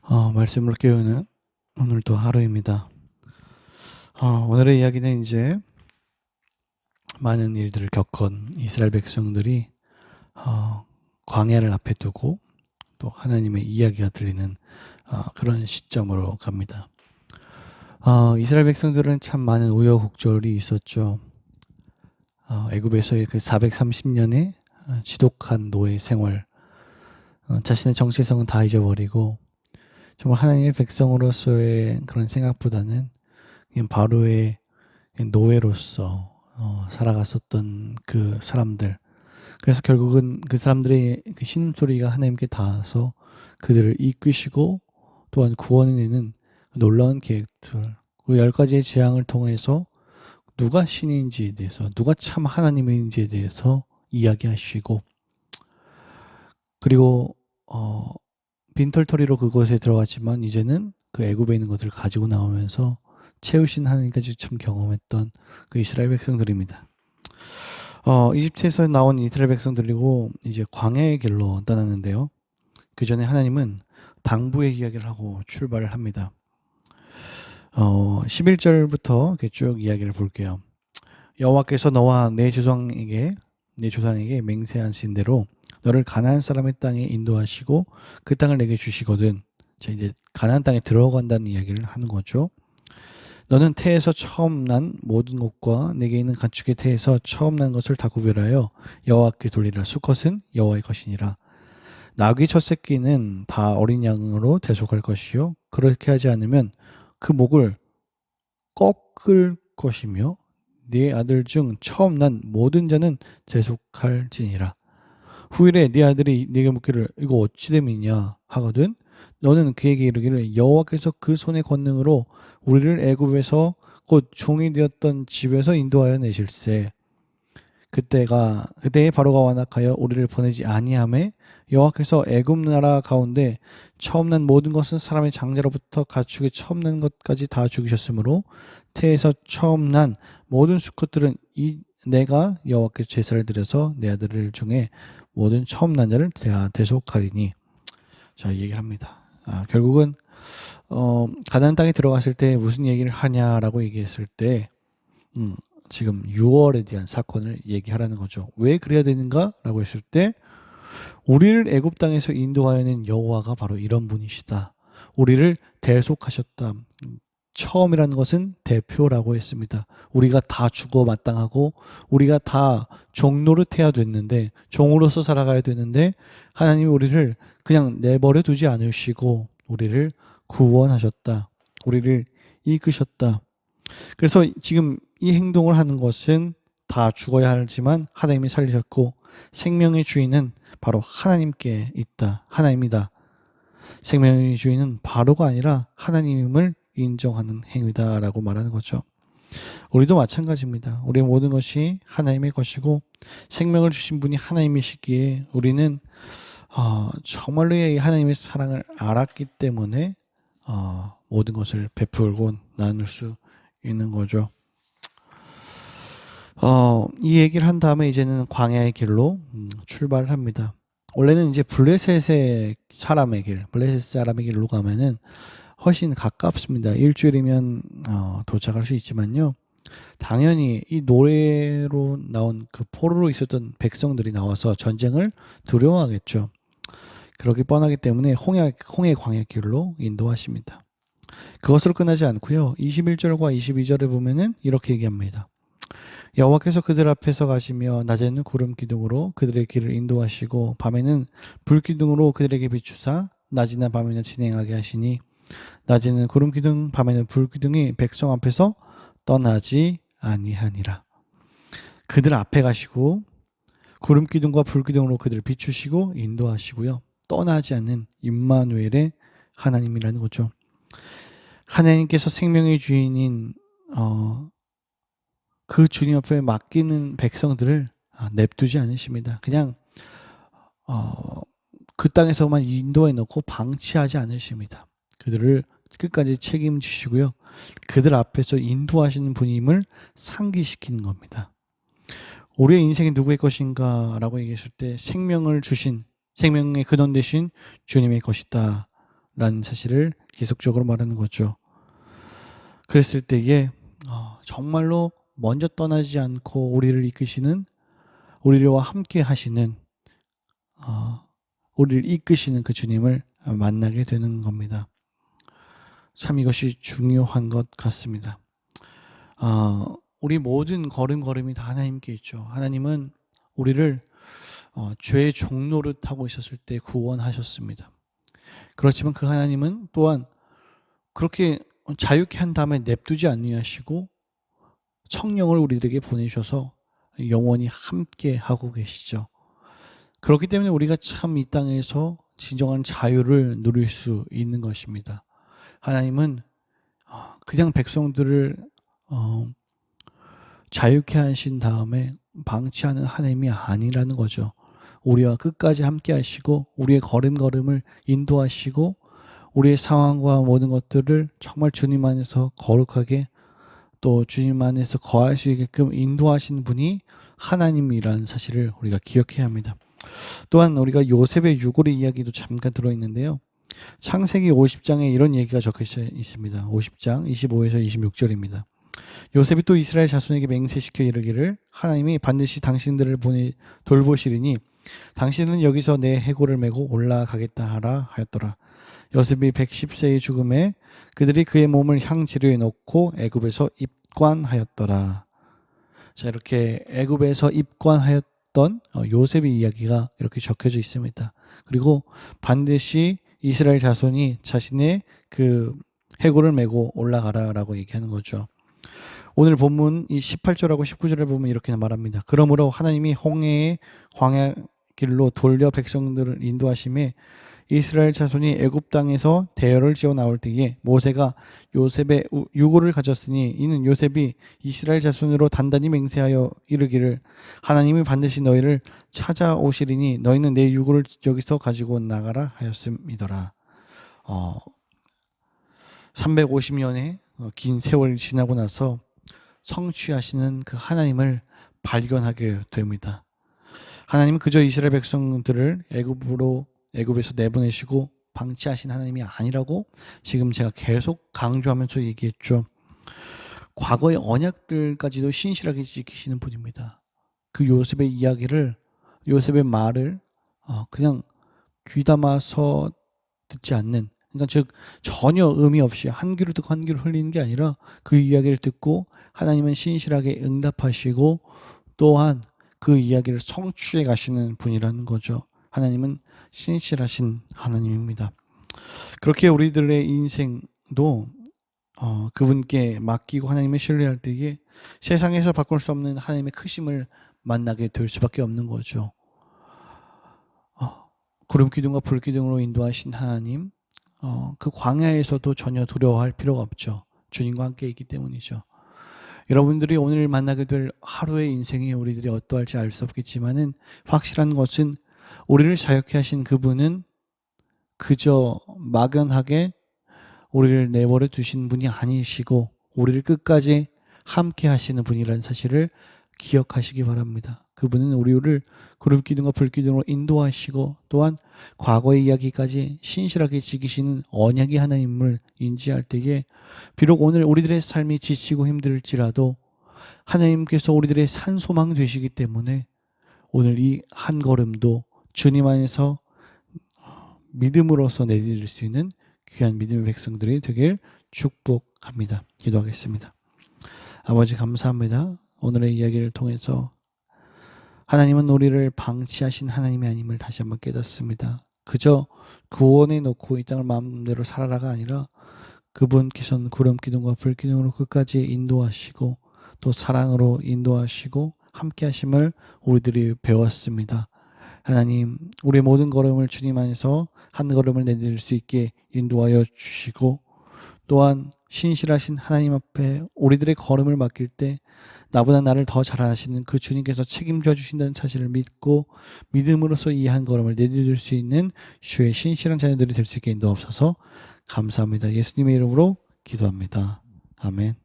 말씀을 깨우는 오늘도 하루입니다. 오늘의 이야기는 이제 많은 일들을 겪은 이스라엘 백성들이 광야를 앞에 두고 또 하나님의 이야기가 들리는 그런 시점으로 갑니다. 이스라엘 백성들은 참 많은 우여곡절이 있었죠. 애굽에서의 그 430년의 지독한 노예 생활, 자신의 정체성은 다 잊어버리고 정말 하나님의 백성으로서의 그런 생각보다는 그냥 바로의 노예로서 살아갔었던 그 사람들. 그래서 결국은 그 사람들의 그 신음소리가 하나님께 닿아서 그들을 이끄시고 또한 구원해내는 놀라운 계획들. 그 10가지의 재앙을 통해서 누가 신인지에 대해서, 누가 참 하나님인지에 대해서 이야기하시고, 그리고 빈털터리로 그곳에 들어갔지만 이제는 그 애굽에 있는 것들을 가지고 나오면서 채우신 하나님까지 참 경험했던 그 이스라엘 백성들입니다. 이집트에서 나온 이스라엘 백성들이고 이제 광야의 길로 떠났는데요. 그 전에 하나님은 당부의 이야기를 하고 출발을 합니다. 11절부터 쭉 이야기를 볼게요. 여호와께서 너와 내 조상에게 맹세하신 대로 너를 가나안 사람의 땅에 인도하시고 그 땅을 내게 주시거든. 자, 이제 가나안 땅에 들어간다는 이야기를 하는 거죠. 너는 태에서 처음 난 모든 것과 내게 있는 가축의 태에서 처음 난 것을 다 구별하여 여호와께 돌리라. 수컷은 여호와의 것이니라. 나귀 첫 새끼는 다 어린 양으로 대속할 것이요 그렇게 하지 않으면 그 목을 꺾을 것이며 네 아들 중 처음 난 모든 자는 대속할지니라. 후일에 네 아들이 네게 묻기를 이거 어찌 됨이냐 하거든 너는 그에게 이르기를 여호와께서 그 손의 권능으로 우리를 애굽에서 곧 종이 되었던 집에서 인도하여 내실세. 그때에 바로가 완악하여 우리를 보내지 아니하매 여호와께서 애굽 나라 가운데 처음 난 모든 것은 사람의 장자로부터 가축의 처음 난 것까지 다 죽이셨으므로 태에서 처음 난 모든 수컷들은 내가 여호와께 제사를 드려서 내 아들을 중에 모든 처음 난 자를 대속하리니. 자, 이 얘기를 합니다. 결국은 가나안 땅에 들어갔을 때 무슨 얘기를 하냐라고 얘기했을 때 지금 6월에 대한 사건을 얘기하라는 거죠. 왜 그래야 되는가라고 했을 때 우리를 애굽 땅에서 인도하여낸 여호와가 바로 이런 분이시다. 우리를 대속하셨다. 처음이라는 것은 대표라고 했습니다. 우리가 다 죽어 마땅하고 우리가 다 종노릇해야 됐는데 종으로서 살아가야 되는데 하나님이 우리를 그냥 내버려 두지 않으시고 우리를 구원하셨다. 우리를 이끄셨다. 그래서 지금 이 행동을 하는 것은 다 죽어야 하지만 하나님이 살리셨고 생명의 주인은 바로 하나님께 있다. 하나님이다. 생명의 주인은 바로가 아니라 하나님을 인정하는 행위다라고 말하는 거죠. 우리도 마찬가지입니다. 우리의 모든 것이 하나님의 것이고 생명을 주신 분이 하나님이시기에 우리는 정말로 하나님의 사랑을 알았기 때문에 모든 것을 베풀고 나눌 수 있는 거죠. 이 얘기를 한 다음에 이제는 광야의 길로 출발을 합니다. 원래는 이제 블레셋 사람의 길로 가면은 훨씬 가깝습니다. 일주일이면 도착할 수 있지만요. 당연히 이 노래로 나온 그 포로로 있었던 백성들이 나와서 전쟁을 두려워하겠죠. 그렇게 뻔하기 때문에 홍해 광야 길로 인도하십니다. 그것으로 끝나지 않고요. 21절과 22절에 보면은 이렇게 얘기합니다. 여호와께서 그들 앞에서 가시며 낮에는 구름 기둥으로 그들의 길을 인도하시고 밤에는 불 기둥으로 그들에게 비추사 낮이나 밤이나 진행하게 하시니 낮에는 구름 기둥 밤에는 불 기둥이 백성 앞에서 떠나지 아니하니라. 그들 앞에 가시고 구름 기둥과 불 기둥으로 그들을 비추시고 인도하시고요. 떠나지 않는 임마누엘의 하나님이라는 거죠. 하나님께서 생명의 주인인 그 주님 앞에 맡기는 백성들을 냅두지 않으십니다. 그냥 그 땅에서만 인도해 놓고 방치하지 않으십니다. 그들을 끝까지 책임지시고요. 그들 앞에서 인도하시는 분임을 상기시키는 겁니다. 우리의 인생이 누구의 것인가 라고 얘기했을 때 생명을 주신 생명의 근원 되신 주님의 것이다 라는 사실을 계속적으로 말하는 거죠. 그랬을 때에 정말로 먼저 떠나지 않고 우리를 이끄시는, 우리와 함께 하시는, 우리를 이끄시는 그 주님을 만나게 되는 겁니다. 참 이것이 중요한 것 같습니다. 우리 모든 걸음걸음이 다 하나님께 있죠. 하나님은 우리를 죄의 종노릇 하고 있었을 때 구원하셨습니다. 그렇지만 그 하나님은 또한 그렇게 자유케 한 다음에 냅두지 아니하시고 성령을 우리들에게 보내셔서 영원히 함께 하고 계시죠. 그렇기 때문에 우리가 참 이 땅에서 진정한 자유를 누릴 수 있는 것입니다. 하나님은 그냥 백성들을 자유케 하신 다음에 방치하는 하나님이 아니라는 거죠. 우리와 끝까지 함께 하시고 우리의 걸음걸음을 인도하시고 우리의 상황과 모든 것들을 정말 주님 안에서 거룩하게 또 주님 안에서 거할 수 있게끔 인도하신 분이 하나님이라는 사실을 우리가 기억해야 합니다. 또한 우리가 요셉의 유골의 이야기도 잠깐 들어있는데요. 창세기 50장에 이런 얘기가 적혀 있습니다. 50장 25에서 26절입니다. 요셉이 또 이스라엘 자손에게 맹세시켜 이르기를 하나님이 반드시 당신들을 돌보시리니 당신은 여기서 내 해골을 메고 올라가겠다 하라 하였더라. 요셉이 110세의 죽음에 그들이 그의 몸을 향지류에 넣고 애굽에서 입관하였더라. 자, 이렇게 애굽에서 입관하였던 요셉의 이야기가 이렇게 적혀져 있습니다. 그리고 반드시 이스라엘 자손이 자신의 그 해골을 메고 올라가라라고 얘기하는 거죠. 오늘 본문 이 18절하고 19절을 보면 이렇게 말합니다. 그러므로 하나님이 홍해의 광야 길로 돌려 백성들을 인도하심에 이스라엘 자손이 애굽 땅에서 대열을 지어 나올 때에 모세가 요셉의 유골을 가졌으니 이는 요셉이 이스라엘 자손으로 단단히 맹세하여 이르기를 하나님이 반드시 너희를 찾아오시리니 너희는 내 유골을 여기서 가지고 나가라 하였음이더라. 350년의 긴 세월이 지나고 나서 성취하시는 그 하나님을 발견하게 됩니다. 하나님은 그저 이스라엘 백성들을 애굽에서 내보내시고 방치하신 하나님이 아니라고 지금 제가 계속 강조하면서 얘기했죠. 과거의 언약들까지도 신실하게 지키시는 분입니다. 그 요셉의 이야기를, 요셉의 말을 그냥 귀담아서 듣지 않는, 그러니까 즉 전혀 의미 없이 한 귀로 듣고 한 귀로 흘리는 게 아니라 그 이야기를 듣고 하나님은 신실하게 응답하시고 또한 그 이야기를 성취해 가시는 분이라는 거죠. 하나님은 신실하신 하나님입니다. 그렇게 우리들의 인생도 그분께 맡기고 하나님을 신뢰할 때에 세상에서 바꿀 수 없는 하나님의 크심을 만나게 될 수밖에 없는 거죠. 구름 기둥과 불 기둥으로 인도하신 하나님, 그 광야에서도 전혀 두려워할 필요가 없죠. 주님과 함께 있기 때문이죠. 여러분들이 오늘 만나게 될 하루의 인생이 우리들이 어떠할지 알 수 없겠지만은 확실한 것은 우리를 자유케 하신 그분은 그저 막연하게 우리를 내버려 두신 분이 아니시고 우리를 끝까지 함께 하시는 분이라는 사실을 기억하시기 바랍니다. 그분은 우리를 구름 기둥과 불 기둥으로 인도하시고 또한 과거의 이야기까지 신실하게 지키시는 언약의 하나님을 인지할 때에 비록 오늘 우리들의 삶이 지치고 힘들지라도 하나님께서 우리들의 산소망 되시기 때문에 오늘 이 한 걸음도 주님 안에서 믿음으로써 내디딜 수 있는 귀한 믿음의 백성들이 되길 축복합니다. 기도하겠습니다. 아버지 감사합니다. 오늘의 이야기를 통해서 하나님은 우리를 방치하신 하나님이 아님을 다시 한번 깨닫습니다. 그저 구원해 놓고 이 땅을 마음대로 살아라가 아니라 그분께서는 구름 기둥과 불 기둥으로 끝까지 인도하시고 또 사랑으로 인도하시고 함께 하심을 우리들이 배웠습니다. 하나님, 우리의 모든 걸음을 주님 안에서 한 걸음을 내디딜 수 있게 인도하여 주시고 또한 신실하신 하나님 앞에 우리들의 걸음을 맡길 때 나보다 나를 더 잘 아시는 그 주님께서 책임져 주신다는 사실을 믿고 믿음으로써 이 한 걸음을 내디딜 수 있는 주의 신실한 자녀들이 될 수 있게 인도하옵소서. 감사합니다. 예수님의 이름으로 기도합니다. 아멘.